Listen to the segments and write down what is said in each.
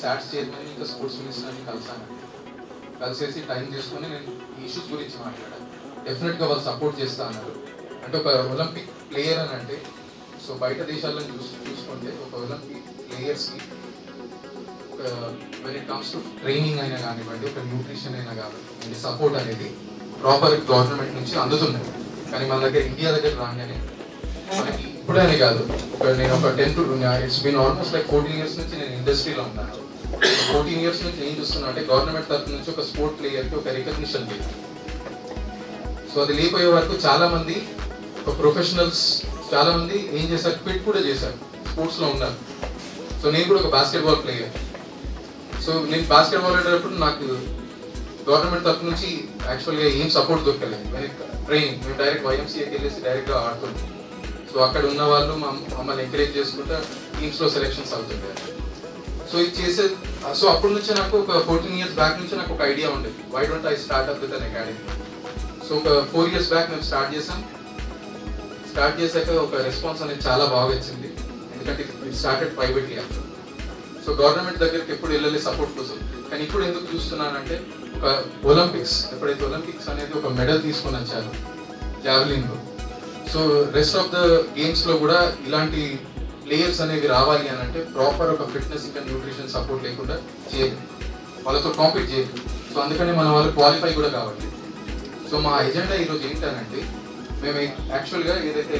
SATS chairman ఇంకా sports మినిస్టర్ని కలిసేసి time తీసుకొని నేను ఈ ఇష్యూస్ గురించి మాట్లాడాను. డెఫినెట్గా వాళ్ళు సపోర్ట్ చేస్తా అన్నారు. అంటే ఒక ఒలింపిక్ ప్లేయర్ అని అంటే సో బయట దేశాల్లో చూసుకుంటే ఒక ఒలింపిక్ ప్లేయర్స్కి when it comes to training అయినా కానివ్వండి, ఒక న్యూట్రిషన్ అయినా కానివ్వండి, సపోర్ట్ అనేది ప్రాపర్ గవర్నమెంట్ నుంచి అందుతున్నాయి. కానీ మన దగ్గర ఇండియా దగ్గర రాగానే మనకి ఇప్పుడనే కాదు, నేను ఒక 10 to it's been almost like 14 years నుంచి నేను ఇండస్ట్రీలో ఉన్నాను. 14 years నుంచి ఏం చూస్తున్నా అంటే గవర్నమెంట్ తరఫు నుంచి ఒక స్పోర్ట్ ప్లేయర్కి ఒక రికగ్నిషన్ లేదు. సో అది లేకపోయే వరకు చాలా మంది ఒక ప్రొఫెషనల్స్ చాలా మంది ఏం చేశారు, క్విట్ కూడా చేశారు, స్పోర్ట్స్లో ఉన్నారు. సో నేను కూడా ఒక బాస్కెట్బాల్ ప్లేయర్. సో నేను బాస్కెట్బాల్ ఆడేటప్పుడు నాకు గవర్నమెంట్ తరఫు నుంచి యాక్చువల్గా ఏం సపోర్ట్ దొరకలేదు. ట్రైనింగ్ మేము డైరెక్ట్ YMCAకి వెళ్ళేసి డైరెక్ట్గా ఆడుతున్నాం. సో అక్కడ ఉన్న వాళ్ళు మమ్మల్ని ఎంకరేజ్ చేసుకుంటా టీమ్స్లో సెలెక్షన్స్ అవుతుంటారు. సో ఇది చేసే సో అప్పటి నుంచి నాకు ఒక 14 years బ్యాక్ నుంచి నాకు ఒక ఐడియా ఉండేది, why don't I start up with Unacademy. So ఒక 4 years బ్యాక్ మేము స్టార్ట్ చేశాక ఒక రెస్పాన్స్ అనేది చాలా బాగా వచ్చింది. ఎందుకంటే it started privately actual. So government దగ్గరికి ఎప్పుడు వెళ్ళలే సపోర్ట్ కోసం. కానీ ఇప్పుడు ఎందుకు చూస్తున్నానంటే ఒక ఒలింపిక్స్ ఎప్పుడైతే ఒలింపిక్స్ అనేది ఒక మెడల్ తీసుకొని వచ్చారు జావెలిన్లో, సో రెస్ట్ ఆఫ్ ద గేమ్స్లో కూడా ఇలాంటి ప్లేయర్స్ అనేవి రావాలి అని అంటే ప్రాపర్ ఒక ఫిట్నెస్ ఇంకా న్యూట్రిషన్ సపోర్ట్ లేకుండా చేయలేదు, వాళ్ళతో కాంపీట్ చేయలేదు. సో అందుకని మన వాళ్ళు క్వాలిఫై కూడా కావాలి. సో మా ఎజెండా ఈరోజు ఏంటంటే మేము యాక్చువల్గా ఏదైతే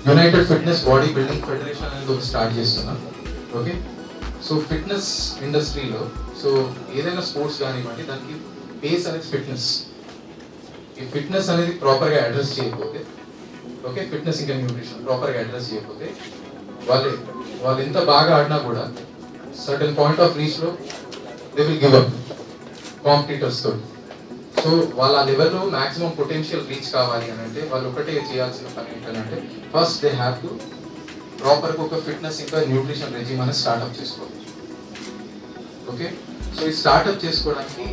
United fitness body building federation అనేది ఒక స్టార్ట్ చేస్తున్నాం. ఓకే, సో ఫిట్నెస్ ఇండస్ట్రీలో సో ఏదైనా స్పోర్ట్స్ కానివ్వండి దానికి బేస్ అనేది ఫిట్నెస్. ఈ ఫిట్నెస్ అనేది ప్రాపర్గా అడ్రస్ చేయకపోతే, ఓకే, ఫిట్నెస్ ఇంకా న్యూట్రిషన్ ప్రాపర్గా అడ్రస్ చేయకపోతే వాళ్ళు ఎంత బాగా ఆడినా కూడా సర్టన్ పాయింట్ ఆఫ్ రీచ్లో దే విల్ గివ్ అప్ కాంపిటీటర్స్తో. సో వాళ్ళ లెవెల్లో మ్యాక్సిమం పొటెన్షియల్ రీచ్ కావాలి అని అంటే వాళ్ళు ఒకటే చేయాల్సిన పని ఏంటంటే ఫస్ట్ దే హ్యావ్ టు ప్రాపర్గా ఒక ఫిట్నెస్ ఇంకా న్యూట్రిషన్ రెజిమ్ అనేది స్టార్ట్అప్ చేసుకోవాలి. ఓకే, సో ఈ స్టార్ట్అప్ చేసుకోవడానికి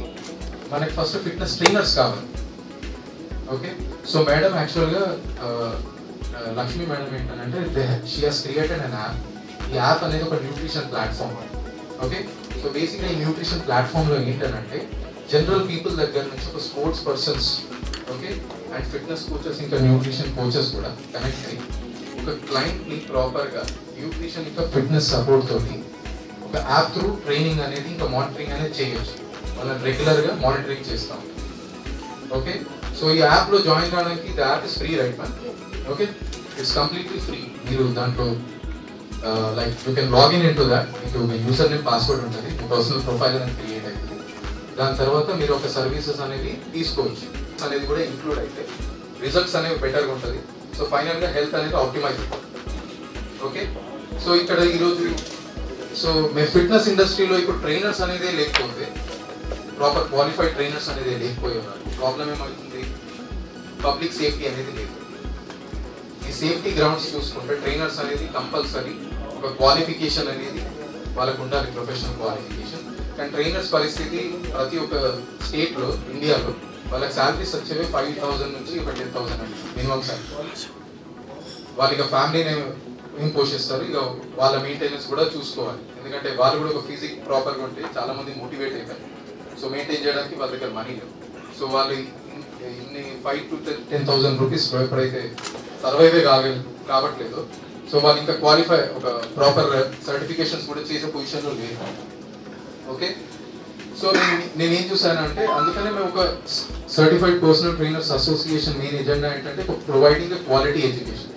మనకి ఫస్ట్ ఫిట్నెస్ ట్రైనర్స్ కావాలి. ఓకే, సో మేడం యాక్చువల్గా లక్ష్మి మేడం ఏంటంటే she has created an app. ఈ యాప్ అనేది ఒక న్యూట్రిషన్ ప్లాట్ఫామ్. ఓకే, సో బేసిక్గా ఈ న్యూట్రిషన్ ప్లాట్ఫామ్లో ఏంటంటే జనరల్ పీపుల్ దగ్గర నుంచి ఒక sports persons, okay, and fitness coaches ఇంకా న్యూట్రిషన్ కోచెస్ కూడా కనెక్ట్ అయ్యి ఒక క్లయింట్ని ప్రాపర్గా న్యూట్రిషన్ ఇంకా ఫిట్నెస్ సపోర్ట్ తోటి ఒక యాప్ త్రూ ట్రైనింగ్ అనేది ఇంకా మానిటరింగ్ అనేది చేయొచ్చు. వాళ్ళని రెగ్యులర్గా మానిటరింగ్ చేస్తాం. ఓకే, సో ఈ యాప్లో జాయిన్ కావడానికి the app is free right ma'am. Okay, it's completely free. మీరు దాంట్లో like you can login in to that. మీకు మీ యూజర్ నేమ్ పాస్వర్డ్ ఉంటుంది, మీ పర్సనల్ ప్రొఫైల్ అనేది క్రియేట్ అవుతుంది. దాని తర్వాత మీరు ఒక సర్వీసెస్ అనేది తీసుకోవచ్చు అనేది కూడా ఇంక్లూడ్ అయితే రిజల్ట్స్ అనేవి బెటర్గా ఉంటుంది. సో ఫైనల్గా హెల్త్ అనేది ఆప్టిమైజ్ అవుతుంది. ఓకే, సో ఇక్కడ ఈరోజు సో మేము ఫిట్నెస్ ఇండస్ట్రీలో ఇప్పుడు ట్రైనర్స్ అనేది లేకపోతే, ప్రాపర్ క్వాలిఫైడ్ ట్రైనర్స్ అనేది లేకపోయి ఉన్నారు. ప్రాబ్లం ఏమవుతుంది, పబ్లిక్ సేఫ్టీ అనేది లేదు. ఈ సేఫ్టీ గ్రౌండ్స్ చూసుకుంటే ట్రైనర్స్ అనేది కంపల్సరీ ఒక క్వాలిఫికేషన్ అనేది వాళ్ళకు ఉండాలి, ప్రొఫెషనల్ క్వాలిఫికేషన్. కానీ ట్రైనర్స్ పరిస్థితి ప్రతి ఒక్క స్టేట్లో ఇండియాలో వాళ్ళకి శాలరీస్ వచ్చేవి 5,000 నుంచి ఒక 10,000 అండి మినిమం శాలరీ. వాళ్ళు ఇక ఫ్యామిలీని ఏం పోషిస్తారు, ఇక వాళ్ళ మెయింటెనెన్స్ కూడా చూసుకోవాలి. ఎందుకంటే వాళ్ళు కూడా ఒక ఫిజిక్ ప్రాపర్గా ఉంటే చాలా మంది మోటివేట్ అవుతారు. సో మెయింటైన్ చేయడానికి వాళ్ళ దగ్గర మనీ లేవు. సో వాళ్ళు ఇన్ని 5 to 10,000 రూపీస్ ఎప్పుడైతే సర్వైవే కావట్లేదు, సో వాళ్ళు ఇంకా క్వాలిఫై ఒక ప్రాపర్ సర్టిఫికేషన్స్ కూడా చేసే పొజిషన్లో లేదు. ఓకే, సో నేనేం చూసానంటే అందుకనే మేము ఒక certified personal trainers association main agenda ఏంటంటే ప్రొవైడింగ్ క్వాలిటీ ఎడ్యుకేషన్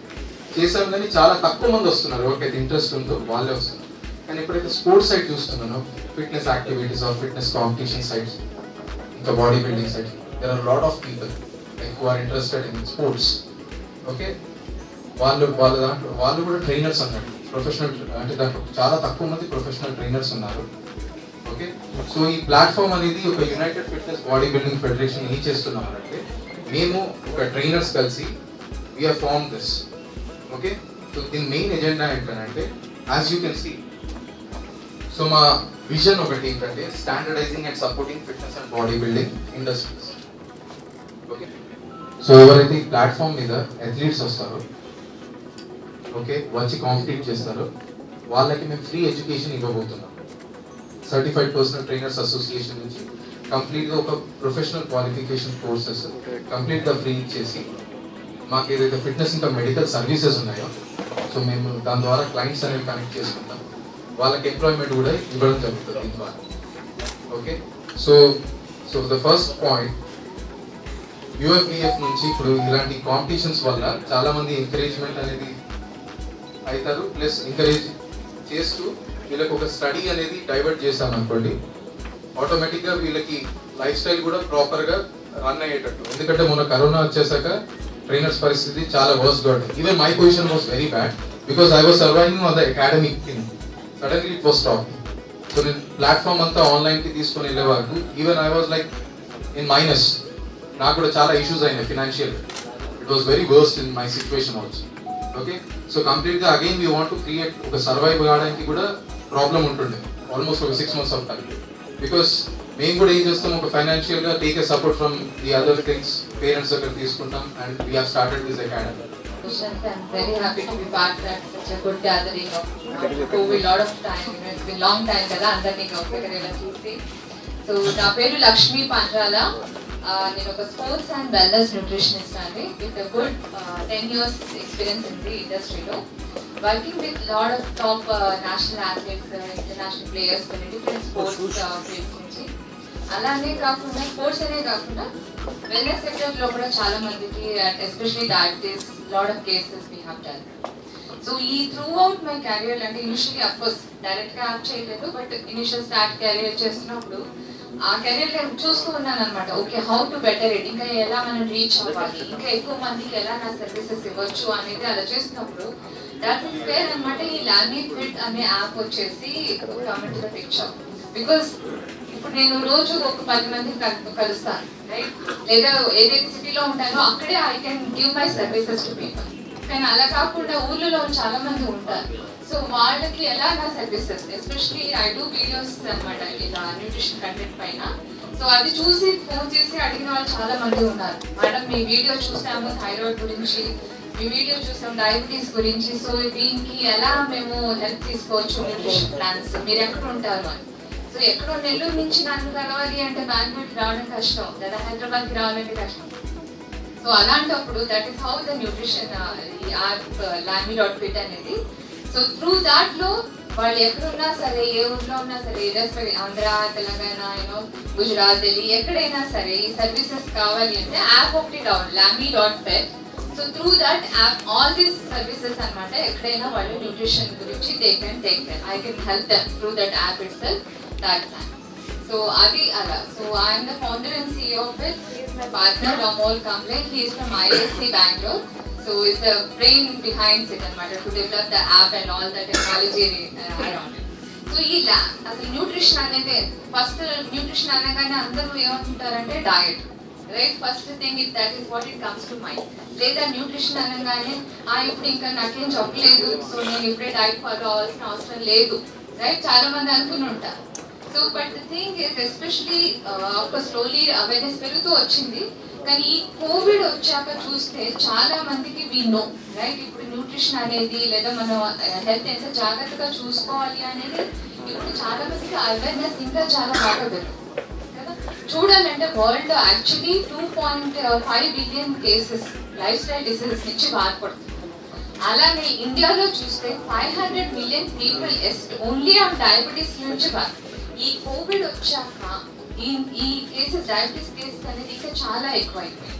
చేసాం. కానీ చాలా తక్కువ మంది వస్తున్నారు, ఎవరికైతే ఇంట్రెస్ట్ ఉందో వాళ్ళే వస్తున్నారు. కానీ ఎప్పుడైతే స్పోర్ట్స్ సైడ్ చూస్తున్నానో fitness activities or fitness competition sides ఇంకా body building sides there are lot of people like who are interested in sports. Okay, వాళ్ళు కూడా ట్రైనర్స్ అన్నట్టు ప్రొఫెషనల్, అంటే దాంట్లో చాలా తక్కువ మంది ప్రొఫెషనల్ ట్రైనర్స్ ఉన్నారు. ఓకే, సో ఈ ప్లాట్ఫామ్ అనేది ఒక united fitness body building federation ఏం చేస్తున్నాం అంటే మేము ఒక ట్రైనర్స్ కలిసి we are form this. Okay, so దీని మెయిన్ ఎజెండా ఏంటంటే as you can see, so మా విజన్ ఒకటి ఏంటంటే standardizing and supporting fitness and body building industries. Okay, so ఎవరైతే ఈ ప్లాట్ఫామ్ మీద అథ్లీట్స్ వస్తారో, ఓకే, వచ్చి కాంపిటీట్ చేస్తారో వాళ్ళకి మేము ఫ్రీ ఎడ్యుకేషన్ ఇవ్వబోతున్నాం. సర్టిఫైడ్ పర్సనల్ ట్రైనర్స్ అసోసియేషన్ నుంచి కంప్లీట్గా ఒక ప్రొఫెషనల్ క్వాలిఫికేషన్ కోర్సెస్ కంప్లీట్గా ఫ్రీ ఇచ్చేసి మాకు ఏదైతే ఫిట్నెస్ ఇంకా మెడికల్ సర్వీసెస్ ఉన్నాయో సో మేము దాని ద్వారా క్లయింట్స్ అనేవి కనెక్ట్ చేసుకుంటాం, వాళ్ళకి ఎంప్లాయ్మెంట్ కూడా ఇవ్వడం జరుగుతుంది దీని ద్వారా. Okay, so the first point, UFBF నుంచి ఇప్పుడు ఇలాంటి కాంపిటీషన్స్ వల్ల చాలా మంది ఎంకరేజ్మెంట్ అనేది అవుతారు, ప్లస్ ఎంకరేజ్ చేస్తూ వీళ్ళకి ఒక స్టడీ అనేది డైవర్ట్ చేశామనుకోండి, ఆటోమేటిక్గా వీళ్ళకి లైఫ్ స్టైల్ కూడా ప్రాపర్గా రన్ అయ్యేటట్టు. ఎందుకంటే మొన్న కరోనా వచ్చేసాక ట్రైనర్స్ పరిస్థితి చాలా వర్స్ గా ఉంటుంది. Even my position was very bad because I was surviving on the academic thing. Suddenly it was stop. So నేను ప్లాట్ఫామ్ అంతా ఆన్లైన్కి తీసుకొని వెళ్ళే వరకు even I was like in minus. నాకు కూడా చాలా ఇష్యూస్ అయినాయి financial. It was very worst in my situation also. Okay, so కంప్లీట్గా again we want to create ఒక సర్వైవ్ కావడానికి కూడా ప్రాబ్లం ఉంటుండే ఆల్మోస్ట్ ఒక 6 months ఆఫ్ టైం. బికాస్ మేము కూడా ఏం చేస్తాం, ఒక ఫైనాన్షియల్గా take a support from the other things, parents దగ్గర తీసుకుంటాం and we have started this academy. I'm very happy to be part of such a good gathering of COVID. Lot of time, it's been long time kada andarni ఒకరిలా చూసి. So నా పేరు లక్ష్మి పండ్రాల. నేను ఒక sports and wellness nutritionist అండి with good 10 years experience in the ఇండస్ట్రీలో, working with lot of top national athletes, international players, కొన్ని different sports fields నుంచి. అలానే కాకుండా స్పోర్ట్స్ అనే కాకుండా వెల్నెస్ సెక్టర్లో కూడా చాలా మందికి especially diabetes lot of cases we have done. So throughout my career, అంటే initially of course direct గా యాక్ట్ చేయలేదు, బట్ ఇనిషియల్ స్టార్ట్ కెరీర్ చేస్తున్నప్పుడు ఆ కెరీర్ నేను చూస్తూ ఉన్నాను అనమాట. Okay, how to better it, ఇంకా ఎలా మనం రీచ్ అవ్వాలి, ఇంకా ఎక్కువ మందికి ఎలా నా సర్వీసెస్ ఇవ్వచ్చు అనేది అలా చేస్తున్నప్పుడు దట్ ఈస్ వేర్ అనమాట ఈ లామీ ఫిట్ అనే యాప్ వచ్చేసి coming to the picture. Because ఇప్పుడు నేను రోజు ఒక 10 మందిని కలుస్తాను, రైట్? లేదా ఏదైతే సిటీలో ఉంటానో అక్కడే I can give my services to people. కానీ అలా కాకుండా ఊర్లలో చాలా మంది ఉంటారు. సో వాళ్ళకి ఎలా నా services, especially I do videos అనమాట ఇలా న్యూట్రిషన్ కంటెంట్ పైన. సో అది చూసి ఫోన్ చేసి అడిగిన వాళ్ళు చాలా మంది ఉన్నారు. మేడం మీ వీడియో చూసాము థైరాయిడ్ గురించి, మీ వీడియో చూసాము డయాబెటీస్ గురించి, సో దీనికి ఎలా మేము హెల్ప్ తీసుకోవచ్చు, న్యూట్రిషన్ ప్లాన్స్, మీరు ఎక్కడ ఉంటారు అని. సో ఎక్కడో నెల్లూరు నుంచి నన్ను కలవాలి అంటే బెంగళూరుకి రావడం కష్టం, లేదా హైదరాబాద్కి రావాలంటే కష్టం. సో అలాంటప్పుడు that is how the nutrition app lami.fit అనేది. సో త్రూ దాంట్లో వాళ్ళు ఎక్కడున్నా సరే, ఏ ఊర్లో ఉన్నా సరే, ఆంధ్ర, తెలంగాణ, గుజరాత్, ఢిల్లీ, ఎక్కడైనా సరే ఈ సర్వీసెస్ కావాలి అంటే యాప్ ఒకటి down lami.fit. So through that app all these services అనమాట. ఎక్కడైనా వాళ్ళు న్యూట్రిషన్ గురించి they can take them, I can help them through that app it self. That time. So Adi Ala. So I am the founder and CEO of it. He is my partner Amol Kamble. He is from ISC Bangalore. So is the brain behind it and matter to develop the app and all the technology around it. So ee asalu nutrition anede first nutrition anagane andaru emantuntarante diet, right? First thing if that is what it comes to mind. Leda nutrition anagane ippudu inka nakem chapaledu, so nenu ippude diet follow avalsina avasaram ledu, right? Chaala mandi anukuni untaru. So but the thing is especially slowly awareness పెరుగుతూ వచ్చింది. కానీ ఈ Covid వచ్చాక చూస్తే చాలా మందికి we know, right? ఇప్పుడు nutrition అనేది లేదా మనం హెల్త్ ఎంత జాగ్రత్తగా చూసుకోవాలి అనేది ఇప్పుడు చాలా మందికి అవేర్నెస్ ఇంకా చాలా బాగా పెరుగుతుంది కదా. చూడాలంటే world actually 2.5 billion cases life style diseases నుంచి బాధపడుతుంది. అలానే ఇండియాలో చూస్తే 500 million people only on diabetes నుంచి బాధపడుతుంది. ఈ కోవిడ్ వచ్చాక ఈ కేసెస్, డయాబెటీస్ కేసెస్ అనేది ఇంకా చాలా ఎక్కువ అయిపోయింది.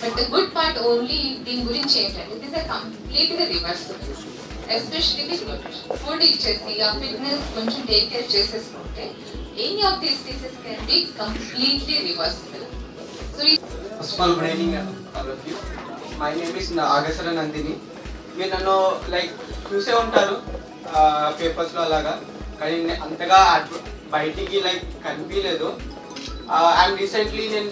But the good part only దీని గురించి ఏంటంటే ఇట్ ఇస్ కంప్లీట్గా reversible, especially with nutrition. Food ఇచ్చేసి ఆ ఫిట్నెస్ కొంచెం టేక్ కేర్ చేసేసుకుంటే any of these cases can be completely reversible. So first of all good evening all of you. My name is Agasara Nandini. మీరు నన్ను లైక్ చూసే ఉంటారు పేపర్స్లో అలాగా, కానీ అంతగా బయటికి లైక్ కనిపించలేదు. ఐఎమ్ రీసెంట్లీ నేను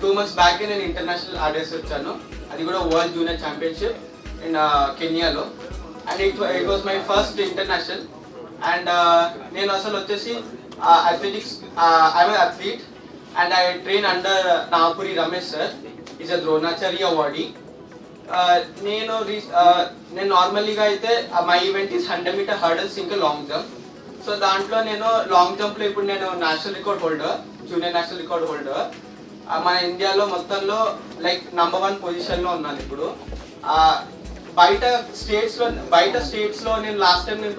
2 months బ్యాక్ నేను ఇంటర్నేషనల్ ఆర్డర్స్ వచ్చాను, అది కూడా వరల్డ్ జూనియర్ ఛాంపియన్షిప్ ఇన్ కెన్యాలో. And it was my first international. And నేను అసలు వచ్చేసి athletics, I'm athlete and I train under Nagapuri Ramesh sir, is a Dronacharya awardee. నేను నార్మల్లీగా అయితే my event is 100 meter hurdles ఇంకా లాంగ్ జంప్. సో దాంట్లో నేను లాంగ్ జంప్లో ఇప్పుడు నేను national record holder, junior national record holder. మన ఇండియాలో మొత్తంలో లైక్ నంబర్ 1 పొజిషన్లో ఉన్నాను ఇప్పుడు. బయట స్టేట్స్లో నేను లాస్ట్ టైం నేను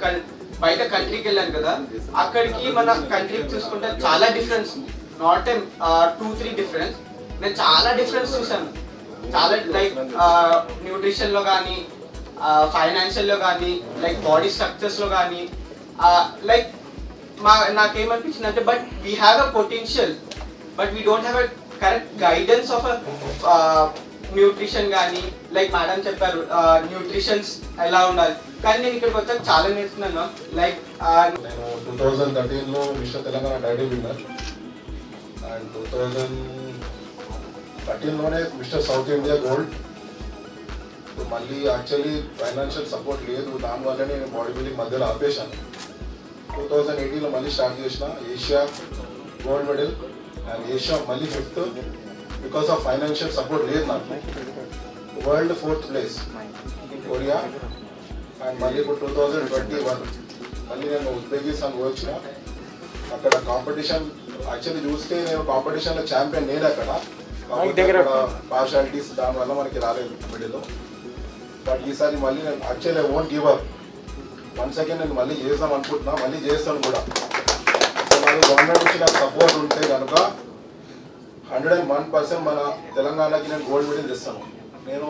బయట కంట్రీకి వెళ్ళాను కదా, అక్కడికి మన కంట్రీకి చూసుకుంటే చాలా డిఫరెన్స్, నాట్ 2-3 డిఫరెన్స్. నేను చాలా డిఫరెన్స్ చూసాను, చాలా లైక్ న్యూట్రిషన్లో కానీ, ఫైనాన్షియల్లో కానీ, లైక్ బాడీ స్ట్రక్చర్స్లో కానీ, లైక్ నాకేమనిపించింది అంటే but we have a potential, but we don't have a correct guidance of nutrition కానీ, లైక్ మేడం చెప్పారు న్యూట్రిషన్స్ ఎలా ఉండాలి, కానీ నేను ఇక్కడికి వచ్చాక చాలా నేర్చుకున్నాను. లైక్ నేను 2013లో mister Telangana title winner and 2013లోనే మిస్టర్ సౌత్ ఇండియా గోల్డ్. మళ్ళీ యాక్చువల్లీ ఫైనాన్షియల్ సపోర్ట్ లేదు, దానివల్లనే నేను బాడీ బిల్డింగ్ మధ్యలో ఆపేశాను. 2018లో మళ్ళీ స్టార్ట్ చేసిన, Asia gold medal and Asia మళ్ళీ 5th because of financial support లేదు నాకు. World 4th place Korea. And మళ్ళీ ఇప్పుడు 2021 మళ్ళీ నేను ఉజ్బెకిస్తాన్ వచ్చిన. అక్కడ కాంపిటీషన్ యాక్చువల్లీ చూస్తే నేను కాంపిటీషన్లో ఛాంపియన్ నేను అక్కడ, పార్షాలిటీస్ దానివల్ల మనకి రాలేదు మిడిల్లో. బట్ ఈసారి మళ్ళీ నేను actually I won't give up. Once again నేను మళ్ళీ చేద్దాం అనుకుంటున్నా, మళ్ళీ చేస్తాను కూడా. సో నాకు గవర్నమెంట్ నుంచి నాకు సపోర్ట్ ఉంటే కనుక 101% మన తెలంగాణకి నేను గోల్డ్ మెడల్ తెస్తాను. నేను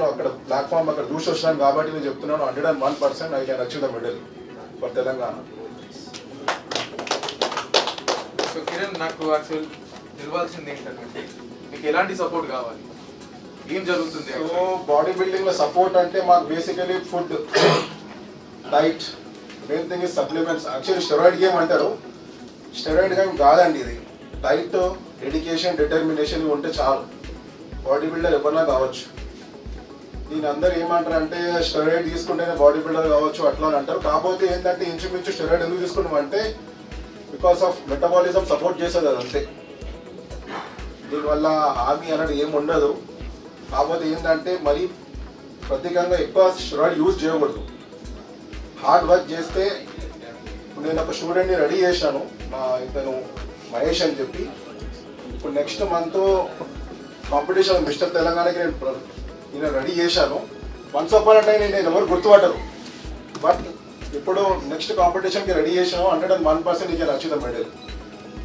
అక్కడ ప్లాట్ఫామ్ అక్కడ చూసి వచ్చినాను కాబట్టి నేను చెప్తున్నాను 101% I can achieve the medal for Telangana. So Kiran, నాకు యాక్చువల్ తెలియాల్సింది ఏంటంటే మీకు ఎలాంటి సపోర్ట్ కావాలి, ఏం జరుగుతుంది? సో బాడీ బిల్డింగ్ లో సపోర్ట్ అంటే మాకు basically food, diet, main thing is supplements. Actually steroid game అంటారు, స్టెరాయిడ్ గేమ్ కాదండి ఇది. డైట్, డెడికేషన్, డిటర్మినేషన్ ఉంటే చాలు, బాడీ బిల్డర్ ఎవరైనా కావచ్చు. దీని అందరూ ఏమంటారు అంటే స్టెరాయిడ్ తీసుకుంటేనే బాడీ బిల్డర్ కావచ్చు అట్లా అని అంటారు. కాకపోతే ఏంటంటే ఇంచుమించు స్టెరాయిడ్ ఎందుకు తీసుకుంటామంటే బికాస్ ఆఫ్ మెటబాలిజం సపోర్ట్ చేస్తుంది అది అంతే. దీనివల్ల హామీ అనేది ఏమి ఉండదు. కాకపోతే ఏంటంటే మరి ప్రత్యేకంగా ఎక్కువ స్టెరాయిడ్ యూజ్ చేయకూడదు. హార్డ్ వర్క్ చేస్తే నేను ఒక స్టూడెంట్ని రెడీ చేశాను, ఇతను మహేష్ అని చెప్పి. ఇప్పుడు నెక్స్ట్ మంత్ కాంపిటీషన్ మిస్టర్ తెలంగాణకి నేను రెడీ చేశాను. వన్స్ అపాన్ టైం నేను ఎవరు గుర్తుపట్టరు, బట్ ఇప్పుడు నెక్స్ట్ కాంపిటీషన్కి రెడీ చేశాను. 101% నీకు అచీవ్ మెడల్.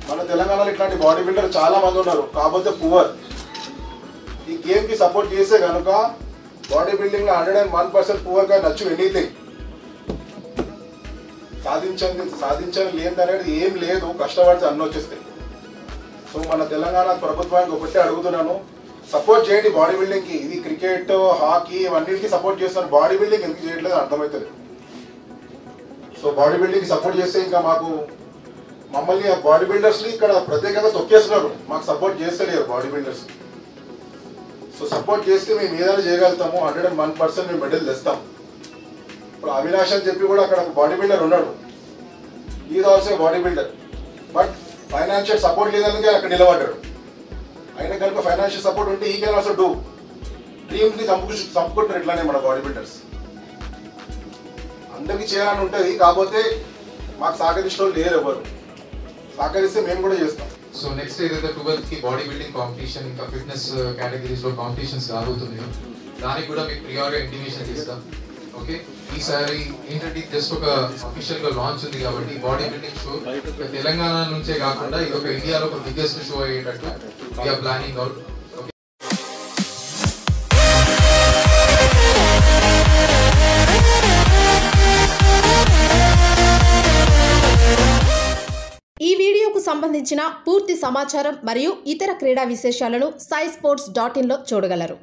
మన తెలంగాణలో ఇట్లాంటి బాడీ బిల్డర్ చాలా మంది ఉన్నారు, కాకపోతే పువర్. ఈ గేమ్కి సపోర్ట్ చేస్తే కనుక బాడీ బిల్డింగ్లో 101% పువర్గా నచ్చు ఎనీథింగ్. సాధించని లేదనేది ఏం లేదు, కష్టపడితే అన్నీ వచ్చేస్తాయి. సో మన తెలంగాణ ప్రభుత్వానికి ఒకటే అడుగుతున్నాను, సపోర్ట్ చేయండి బాడీ బిల్డింగ్కి. ఇది క్రికెట్, హాకీ ఇవన్నిటికీ సపోర్ట్ చేస్తున్నారు, బాడీ బిల్డింగ్ ఎందుకు చేయట్లేదు అర్థమవుతుంది. సో బాడీ బిల్డింగ్కి సపోర్ట్ చేస్తే ఇంకా మమ్మల్ని బాడీ బిల్డర్స్ని ఇక్కడ ప్రత్యేకంగా తొక్కేస్తున్నారు, మాకు సపోర్ట్ చేస్తలేరు బాడీ బిల్డర్స్. సో సపోర్ట్ చేస్తే మేము ఏదైనా చేయగలుగుతాము, 101% మేము మెడల్ తెస్తాం. ఇప్పుడు అవినాష్ అని చెప్పి కూడా అక్కడ బాడీ బిల్డర్ ఉన్నాడు, is also body builder. But financial support లేదని అక్కడ నిలబడ్డాడు. అయినా కనుక ఫైనాన్షియల్ సపోర్ట్ ఉంటే ఈ కెన్ ఆల్సో డూ. డ్రీమ్స్ని చంపుకుంటారు ఇట్లానే మన బాడీ బిల్డర్స్. అందరికీ చేయాలని ఉంటుంది, కాకపోతే మాకు సహకరించిన వాళ్ళు లేరు ఎవరు. సహకరిస్తే మేము కూడా చేస్తాం. సో నెక్స్ట్ ఏదైతే 12th కి బాడీ బిల్డింగ్ కాంపిటీషన్ ఇంకా ఫిట్నెస్ కేటగిరీస్లో కాంపిటీషన్స్ రాబోతున్నాయో దానికి కూడా మీకు ప్రియారిటీ ఇంటిమేషన్ ఇస్తాం. ఓకే, ఈసారి ఏంటంటే జస్ట్ ఒక అఫీషియల్ గా లాంచ్ ఉంది కాబట్టి బాడీ బిల్డింగ్ షో తెలంగాణ నుంచే కాకుండా ఇది ఒక ఇండియాలో ఒక బిగ్గెస్ట్ షో అయ్యేటట్టు వీఆర్ ప్లానింగ్ అవుట్. ఈ వీడియోకు సంబంధించిన పూర్తి సమాచారం మరియు ఇతర క్రీడా విశేషాలను saisports.in లో చూడగలరు.